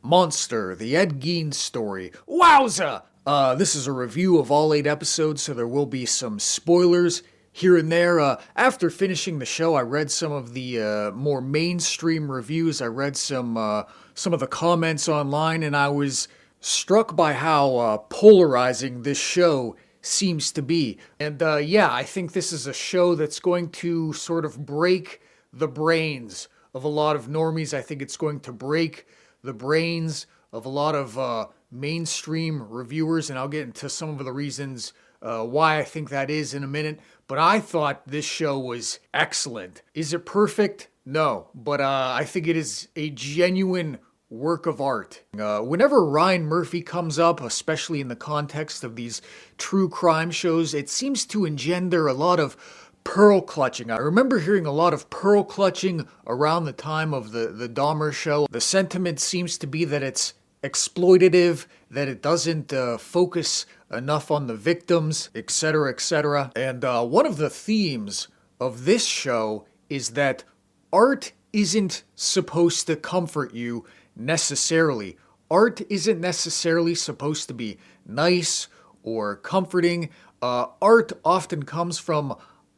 Monster, the Ed Gein Story. Wowza! This is a review of all 8 episodes, so there will be some spoilers here and there. After finishing the show, I read some of the more mainstream reviews. I read some of the comments online, and I was struck by how polarizing this show seems to be. And I think this is a show that's going to sort of break the brains of a lot of normies. I think it's going to break the brains of a lot of mainstream reviewers, and I'll get into some of the reasons why I think that is in a minute. But I thought this show was excellent. Is it perfect? No, but I think it is a genuine work of art. Whenever Ryan Murphy comes up, especially in the context of these true crime shows, it seems to engender a lot of pearl clutching. I remember hearing a lot of pearl clutching around the time of the Dahmer show. The sentiment seems to be that it's exploitative, that it doesn't focus enough on the victims, etc., etc. And one of the themes of this show is that art isn't supposed to comfort you necessarily. Art isn't necessarily supposed to be nice or comforting. Art often comes from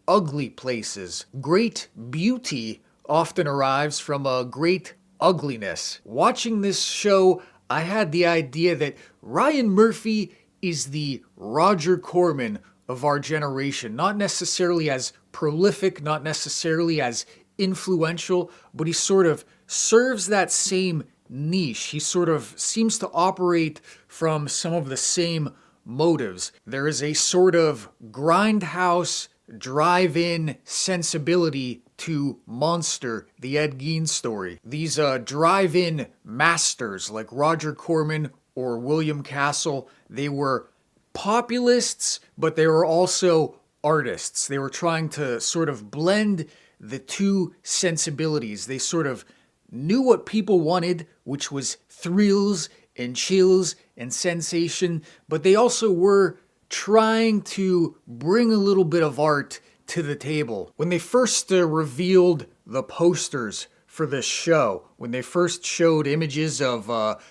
ugly places. Great beauty often arrives from a great ugliness. Watching this show, I had the idea that Ryan Murphy is the Roger Corman of our generation. Not necessarily as prolific, not necessarily as influential, but he sort of serves that same niche. He sort of seems to operate from some of the same motives. There is a sort of grindhouse, drive-in sensibility to Monster, the Ed Gein Story. These drive-in masters like Roger Corman or William Castle, they were populists, but they were also artists. They were trying to sort of blend the two sensibilities. They sort of knew what people wanted, which was thrills and chills and sensation, but they also were trying to bring a little bit of art to the table. When they first revealed the posters for this show, when they first showed images of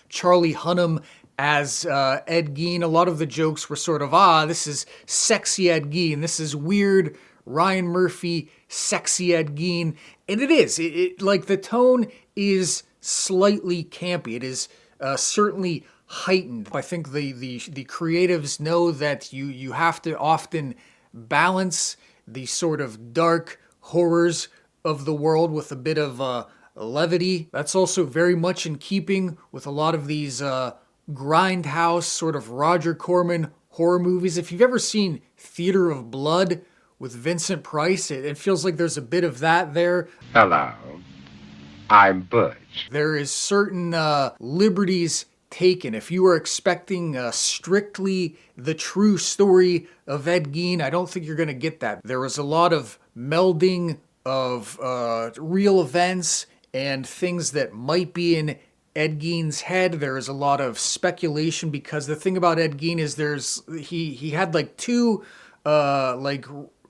Charlie Hunnam as Ed Gein, a lot of the jokes were sort of, this is sexy Ed Gein, this is weird Ryan Murphy, sexy Ed Gein. And it is. It like the tone is slightly campy. It is certainly heightened. I think the creatives know that you have to often balance the sort of dark horrors of the world with a bit of levity. That's also very much in keeping with a lot of these grindhouse sort of Roger Corman horror movies. If you've ever seen Theater of Blood with Vincent Price, it feels like there's a bit of that there. Hello, I'm Butch. There is certain liberties taken. If you are expecting strictly the true story of Ed Gein, I don't think you're going to get that. There was a lot of melding of real events and things that might be in Ed Gein's head. There is a lot of speculation because the thing about Ed Gein is he had like 2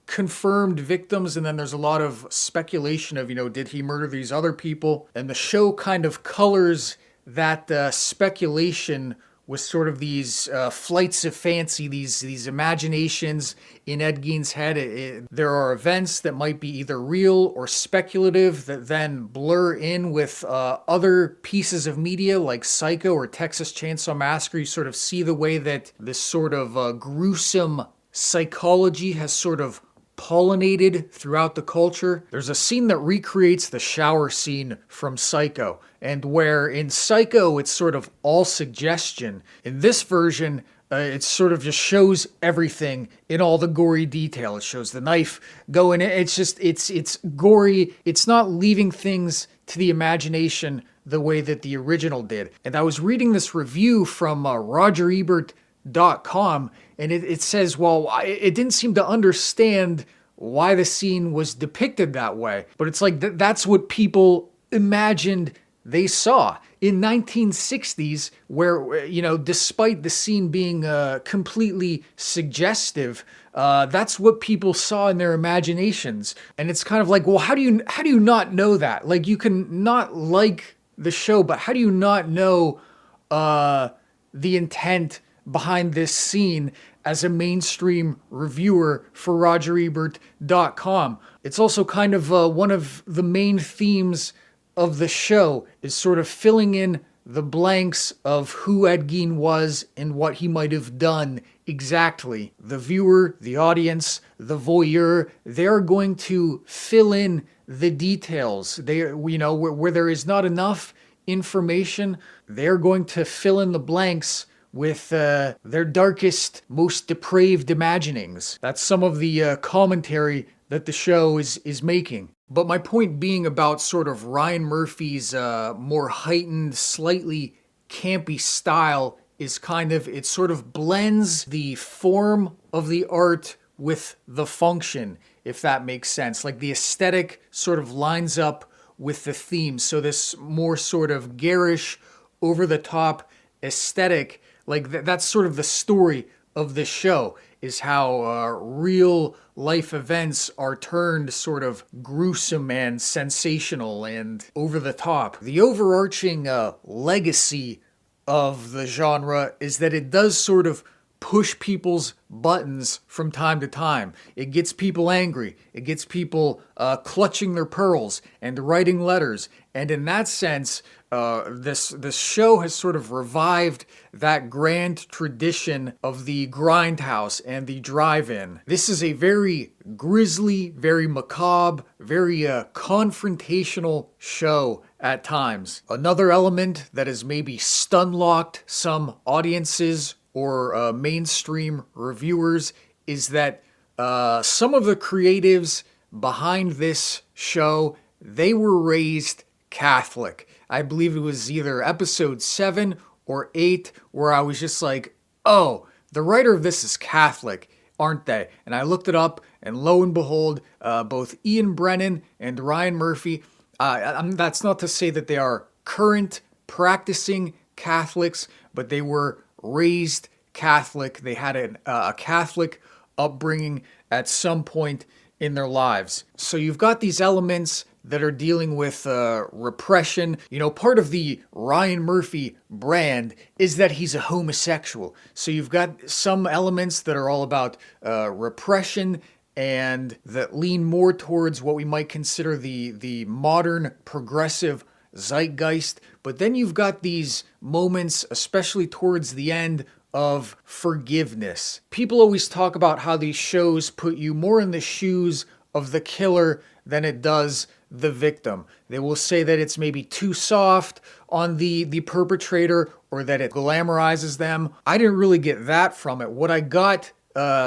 confirmed victims, and then there's a lot of speculation of, did he murder these other people? And the show kind of colors that speculation with sort of these flights of fancy, these imaginations in Ed Gein's head. There are events that might be either real or speculative that then blur in with other pieces of media like Psycho or Texas Chainsaw Massacre. You sort of see the way that this sort of gruesome psychology has sort of pollinated throughout the culture. There's a scene that recreates the shower scene from Psycho, and where in Psycho it's sort of all suggestion, in this version it sort of just shows everything in all the gory detail. It shows the knife going in. It's gory. It's not leaving things to the imagination the way that the original did. And I was reading this review from RogerEbert.com, and it says, well, it didn't seem to understand why the scene was depicted that way. But it's like that's what people imagined they saw in 1960s, where, despite the scene being completely suggestive, that's what people saw in their imaginations. And it's kind of like, well, how do you not know that? Like, you can not like the show, but how do you not know the intent behind this scene as a mainstream reviewer for RogerEbert.com. It's also kind of one of the main themes of the show, is sort of filling in the blanks of who Ed Gein was and what he might have done exactly. The viewer, the audience, the voyeur, they're going to fill in the details. Where there is not enough information, they're going to fill in the blanks with their darkest, most depraved imaginings. That's some of the commentary that the show is making. But my point being about sort of Ryan Murphy's more heightened, slightly campy style is it sort of blends the form of the art with the function, if that makes sense. Like the aesthetic sort of lines up with the theme. So this more sort of garish, over-the-top aesthetic, that's sort of the story of the show, is how real life events are turned sort of gruesome and sensational and over the top. The overarching legacy of the genre is that it does sort of push people's buttons from time to time. It gets people angry. It gets people clutching their pearls and writing letters. And in that sense, this show has sort of revived that grand tradition of the grindhouse and the drive-in. This is a very grisly, very macabre, very confrontational show at times. Another element that has maybe stun-locked some audiences or mainstream reviewers is that some of the creatives behind this show, they were raised Catholic. I believe it was either episode 7 or 8 where I was just like, oh, the writer of this is Catholic, aren't they? And I looked it up, and lo and behold, both Ian Brennan and Ryan Murphy, that's not to say that they are current practicing Catholics, but they were raised Catholic. They had a Catholic upbringing at some point in their lives. So you've got these elements that are dealing with repression. Part of the Ryan Murphy brand is that he's a homosexual. So you've got some elements that are all about repression and that lean more towards what we might consider the modern progressive zeitgeist. But then you've got these moments, especially towards the end, of forgiveness. People always talk about how these shows put you more in the shoes of the killer than it does the victim. They will say that it's maybe too soft on the perpetrator, or that it glamorizes them. I didn't really get that from it. What I got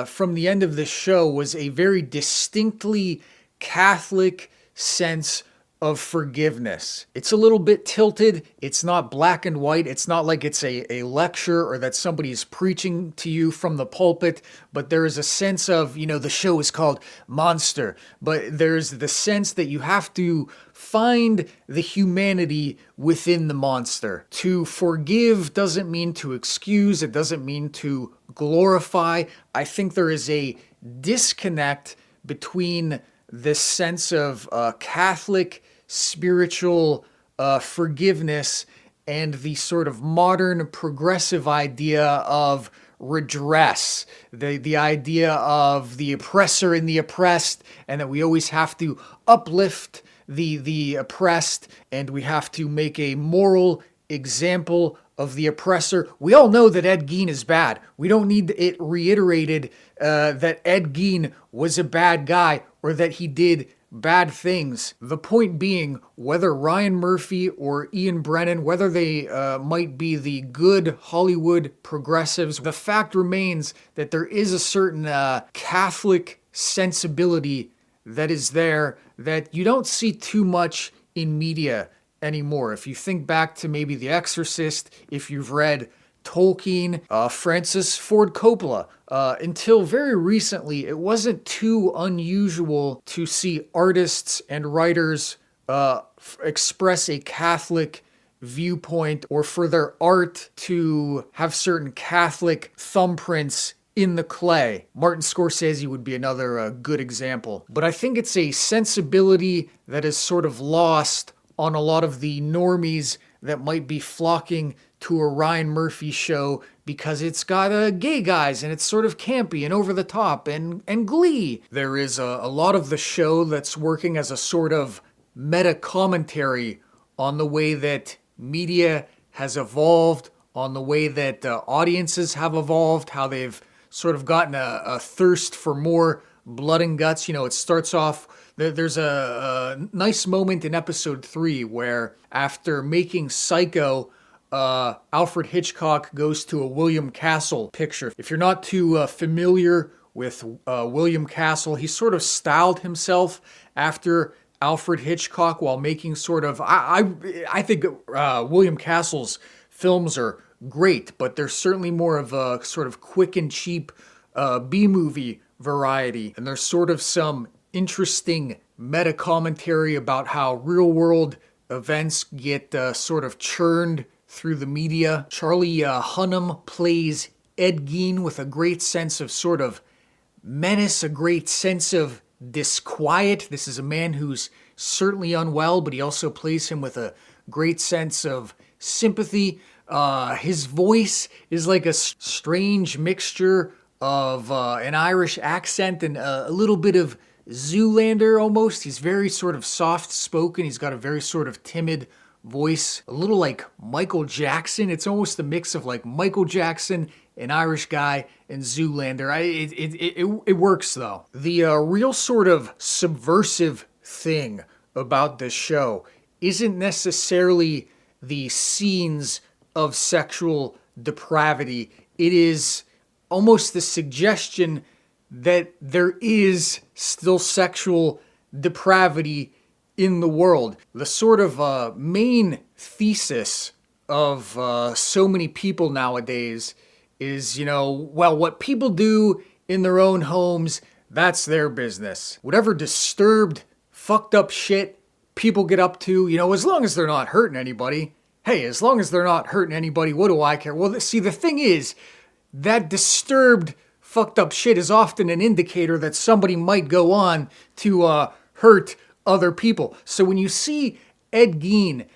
from the end of this show was a very distinctly Catholic sense of forgiveness. It's a little bit tilted. It's not black and white. It's not like it's a lecture or that somebody's preaching to you from the pulpit, but there is a sense of, the show is called Monster, but there's the sense that you have to find the humanity within the monster. To forgive doesn't mean to excuse. It doesn't mean to glorify. I think there is a disconnect between this sense of Catholic spiritual forgiveness and the sort of modern progressive idea of redress, the idea of the oppressor and the oppressed, and that we always have to uplift the oppressed, and we have to make a moral example of the oppressor. We all know that Ed Gein is bad. We don't need it reiterated that Ed Gein was a bad guy or that he did bad things. The point being, whether Ryan Murphy or Ian Brennan, whether they might be the good Hollywood progressives, the fact remains that there is a certain Catholic sensibility that is there that you don't see too much in media anymore. If you think back to maybe The Exorcist, if you've read Tolkien, Francis Ford Coppola, until very recently, it wasn't too unusual to see artists and writers express a Catholic viewpoint, or for their art to have certain Catholic thumbprints in the clay. Martin Scorsese would be another good example. But I think it's a sensibility that is sort of lost on a lot of the normies that might be flocking to a Ryan Murphy show because it's got gay guys and it's sort of campy and over the top and Glee. There is a lot of the show that's working as a sort of meta commentary on the way that media has evolved, on the way that audiences have evolved, how they've sort of gotten a thirst for more blood and guts. You know, it starts off, there's a nice moment in episode 3 where after making Psycho, Alfred Hitchcock goes to a William Castle picture. If you're not too familiar with William Castle, he sort of styled himself after Alfred Hitchcock while making sort of, I think William Castle's films are great, but they're certainly more of a sort of quick and cheap B-movie variety. And there's sort of some interesting meta commentary about how real world events get sort of churned through the media. Charlie Hunnam plays Ed Gein with a great sense of sort of menace, a great sense of disquiet. This is a man who's certainly unwell, but he also plays him with a great sense of sympathy. His voice is like a strange mixture of an Irish accent and a little bit of Zoolander almost. He's very sort of soft-spoken. He's got a very sort of timid voice, a little like Michael Jackson. It's almost a mix of like Michael Jackson, an Irish guy, and Zoolander. It works though. The real sort of subversive thing about this show isn't necessarily the scenes of sexual depravity. It is almost the suggestion that there is still sexual depravity in the world. The sort of main thesis of so many people nowadays is, you know, well, what people do in their own homes, that's their business. Whatever disturbed, fucked up shit people get up to, you know, as long as they're not hurting anybody. Hey, as long as they're not hurting anybody, what do I care? Well, see, the thing is, that disturbed, fucked up shit is often an indicator that somebody might go on to hurt other people. So when you see Ed Gein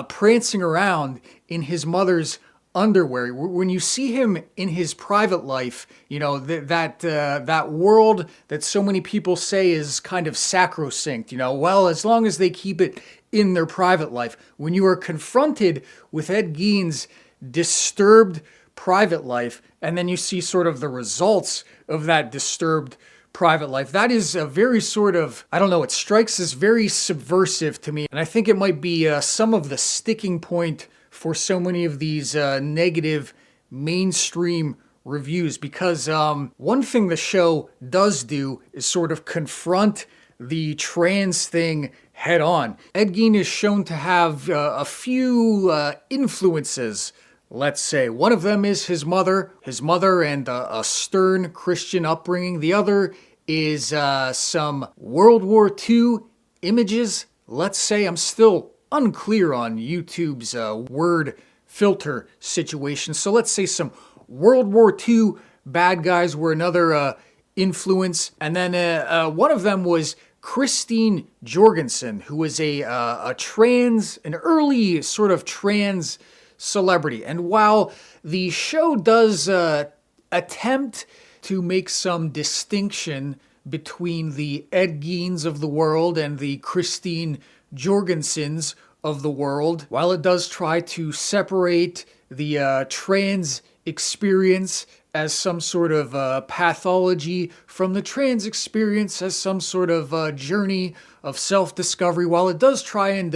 prancing around in his mother's underwear, when you see him in his private life, you know, that world that so many people say is kind of sacrosanct, you know, well, as long as they keep it in their private life. When you are confronted with Ed Gein's disturbed private life, and then you see sort of the results of that disturbed private life, that is a very sort of, I don't know, it strikes as very subversive to me. And I think it might be some of the sticking point for so many of these negative mainstream reviews, because one thing the show does do is sort of confront the trans thing head on. Ed Gein is shown to have a few influences, let's say. One of them is his mother and a stern Christian upbringing. The other is some World War II images, let's say. I'm still unclear on YouTube's word filter situation. So let's say some World War II bad guys were another influence. And then one of them was Christine Jorgensen, who was an early sort of trans celebrity. And while the show does attempt to make some distinction between the Ed Geins of the world and the Christine Jorgensens of the world, while it does try to separate the trans experience as some sort of pathology from the trans experience as some sort of journey of self-discovery, while it does try and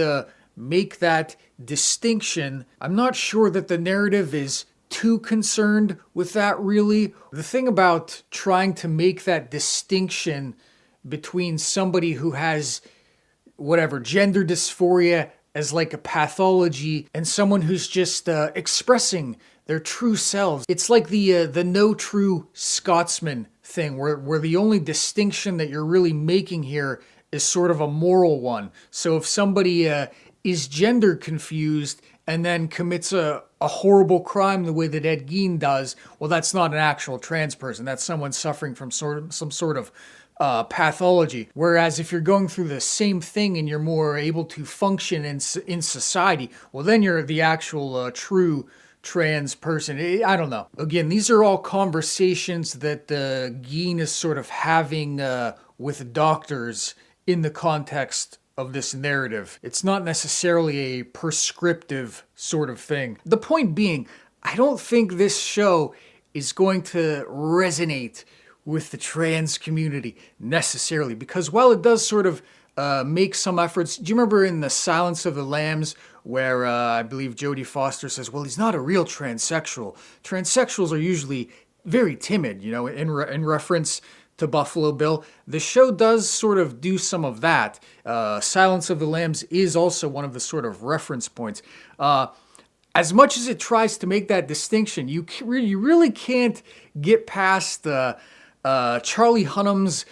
make that distinction, I'm not sure that the narrative is too concerned with that, really. The thing about trying to make that distinction between somebody who has whatever gender dysphoria as like a pathology and someone who's just expressing their true selves, it's like the no true Scotsman thing, where the only distinction that you're really making here is sort of a moral one. So if somebody is gender confused and then commits a horrible crime the way that Ed Gein does, well, that's not an actual trans person. That's someone suffering from some sort of pathology. Whereas if you're going through the same thing and you're more able to function in society, well, then you're the actual true trans person. I don't know. Again, these are all conversations that Gein is sort of having with doctors in the context of this narrative. It's not necessarily a prescriptive sort of thing. The point being, I don't think this show is going to resonate with the trans community necessarily, because while it does sort of make some efforts. Do you remember in The Silence of the Lambs where I believe Jodie Foster says, well, he's not a real transsexual. Transsexuals are usually very timid, you know, in reference to Buffalo Bill. The show does sort of do some of that. Silence of the Lambs is also one of the sort of reference points. As much as it tries to make that distinction, you really can't get past Charlie Hunnam's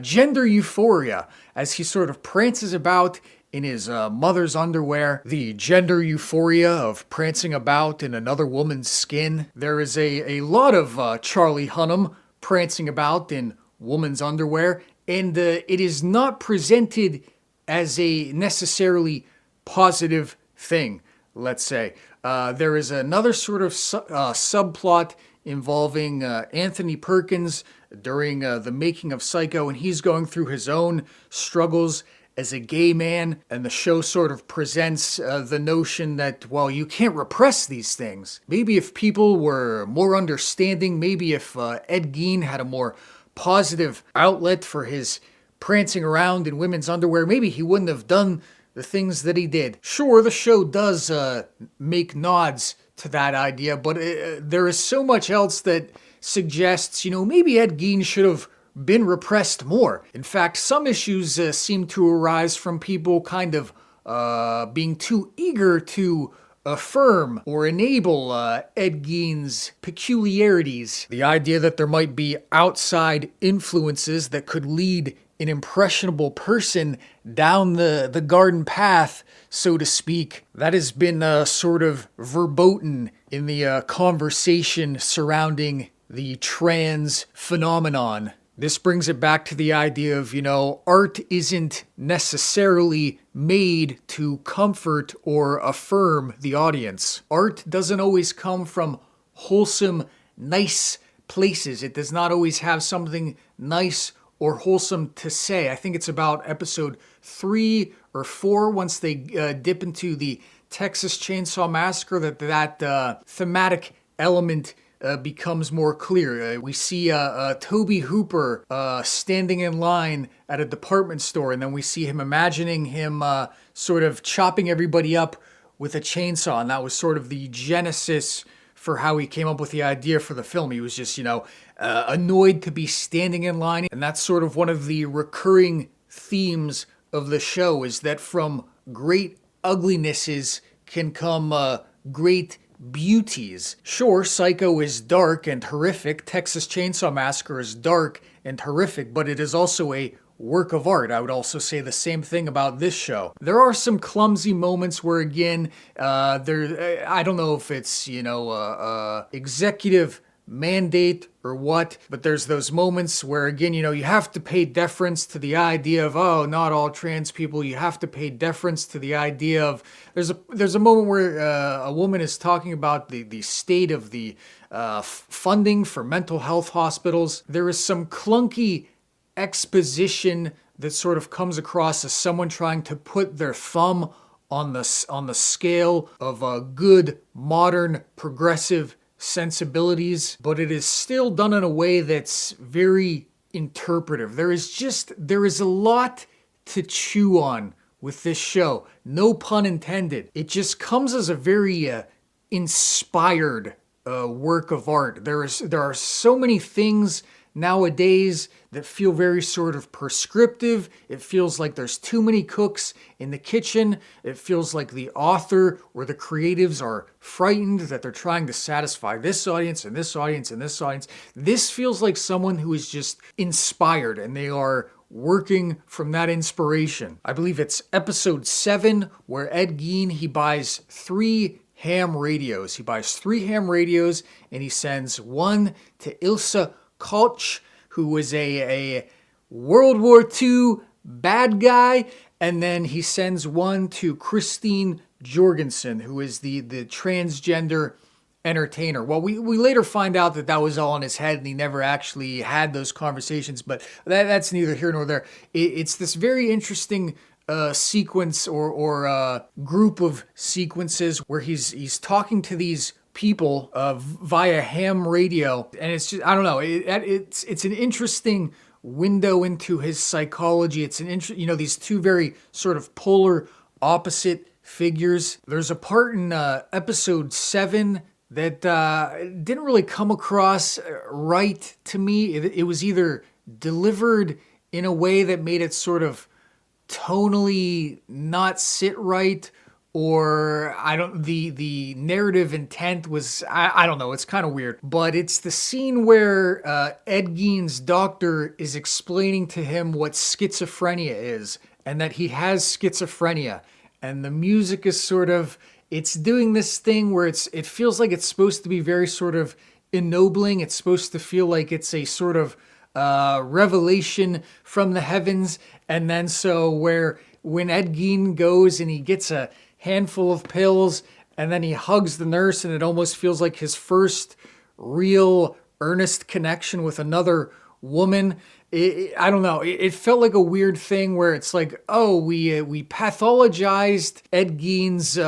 gender euphoria as he sort of prances about in his mother's underwear. The gender euphoria of prancing about in another woman's skin. There is a lot of Charlie Hunnam prancing about in woman's underwear, and it is not presented as a necessarily positive thing, let's say. There is another sort of subplot involving Anthony Perkins during the making of Psycho, and he's going through his own struggles as a gay man, and the show sort of presents the notion that, well, you can't repress these things. Maybe if people were more understanding, maybe if Ed Gein had a more positive outlet for his prancing around in women's underwear, maybe he wouldn't have done the things that he did. Sure, the show does make nods to that idea, but there is so much else that suggests, you know, maybe Ed Gein should have been repressed more. In fact, some issues seem to arise from people kind of being too eager to affirm or enable Ed Gein's peculiarities. The idea that there might be outside influences that could lead an impressionable person down the garden path, so to speak, that has been sort of verboten in the conversation surrounding the trans phenomenon. This brings it back to the idea of, you know, art isn't necessarily made to comfort or affirm the audience. Art doesn't always come from wholesome, nice places. It does not always have something nice or wholesome to say. I think it's about episode 3 or 4, once they dip into the Texas Chainsaw Massacre, that thematic element becomes more clear. We see Tobe Hooper standing in line at a department store, and then we see him imagining him sort of chopping everybody up with a chainsaw, and that was sort of the genesis for how he came up with the idea for the film. He was just, you know, annoyed to be standing in line, and that's sort of one of the recurring themes of the show, is that from great uglinesses can come great beauties. Sure, Psycho is dark and horrific. Texas Chainsaw Massacre is dark and horrific, but it is also a work of art. I would also say the same thing about this show. There are some clumsy moments where, again, I don't know if it's, you know, executive mandate or what, but there's those moments where, again, you know, you have to pay deference to the idea of, oh, not all trans people. You have to pay deference to the idea of, there's a moment where a woman is talking about the state of the funding for mental health hospitals. There is some clunky exposition that sort of comes across as someone trying to put their thumb on the scale of good, modern, progressive sensibilities, but it is still done in a way that's very interpretive. There is a lot to chew on with this show. No pun intended. It just comes as a very inspired work of art. There are so many things nowadays that feel very sort of prescriptive. It feels like there's too many cooks in the kitchen. It feels like the author or the creatives are frightened that they're trying to satisfy this audience and this audience and this audience. This feels like someone who is just inspired and they are working from that inspiration. I believe it's episode 7 where Ed Gein, he buys 3 ham radios. He buys 3 ham radios and he sends one to Ilsa Koch, who was a World War II bad guy, and then he sends one to Christine Jorgensen, who is the transgender entertainer. Well, we later find out that was all in his head and he never actually had those conversations, but that's neither here nor there. It's this very interesting sequence or group of sequences where he's talking to these people via ham radio, and it's just, I don't know, it's an interesting window into his psychology. It's these two very sort of polar opposite figures. There's a part in episode 7 that didn't really come across right to me. It was either delivered in a way that made it sort of tonally not sit right, or the narrative intent was, I don't know, it's kind of weird. But it's the scene where Ed Gein's doctor is explaining to him what schizophrenia is and that he has schizophrenia. And the music is sort of, it's doing this thing where it feels like it's supposed to be very sort of ennobling. It's supposed to feel like it's a sort of revelation from the heavens. And then so when Ed Gein goes and he gets a handful of pills and then he hugs the nurse, and it almost feels like his first real earnest connection with another woman. I don't know. It felt like a weird thing where it's like, oh, we pathologized Ed Gein's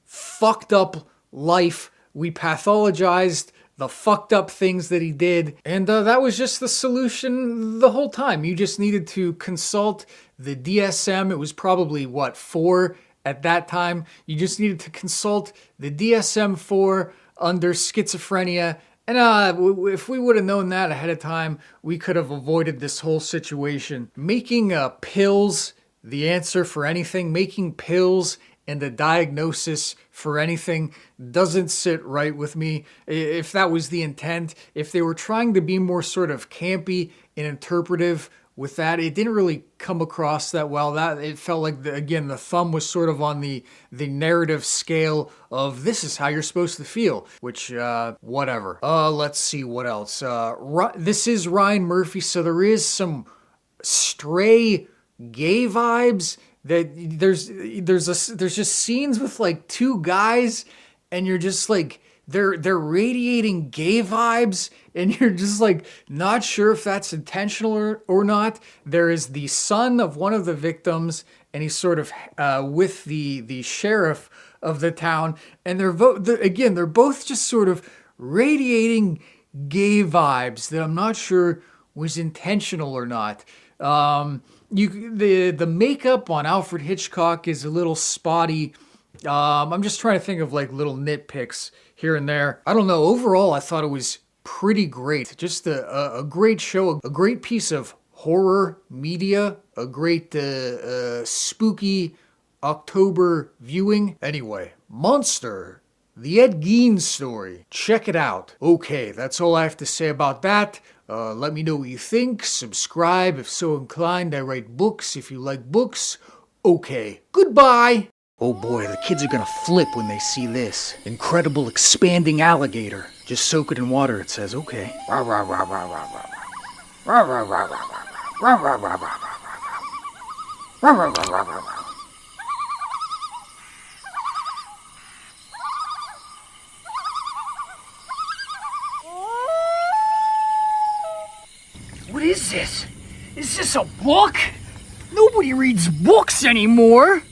fucked up life. We pathologized the fucked up things that he did. And that was just the solution the whole time. You just needed to consult the DSM. It was probably, 4 at that time. You just needed to consult the DSM-4 under schizophrenia. And if we would have known that ahead of time, we could have avoided this whole situation. Making pills the answer for anything, making pills and a diagnosis for anything doesn't sit right with me. If that was the intent, if they were trying to be more sort of campy and interpretive with that, it didn't really come across that well. That it felt like, the thumb was sort of on the narrative scale of this is how you're supposed to feel, which, whatever. Let's see what else. This is Ryan Murphy, so there is some stray gay vibes. That there's just scenes with like two guys, and you're just like, they're radiating gay vibes, and you're just like not sure if that's intentional or not. There is the son of one of the victims, and he's sort of with the sheriff of the town, and they're both just sort of radiating gay vibes that I'm not sure was intentional or not. The makeup on Alfred Hitchcock is a little spotty. I'm just trying to think of like little nitpicks here and there. I don't know. Overall, I thought it was pretty great. Just a great show, a great piece of horror media, a great spooky October viewing. Anyway, Monster, the Ed Gein Story. Check it out. Okay, that's all I have to say about that. Let me know what you think. Subscribe if so inclined. I write books if you like books. Okay, goodbye. Oh boy, the kids are gonna flip when they see this. Incredible expanding alligator. Just soak it in water, it says. Okay. What is this? Is this a book? Nobody reads books anymore.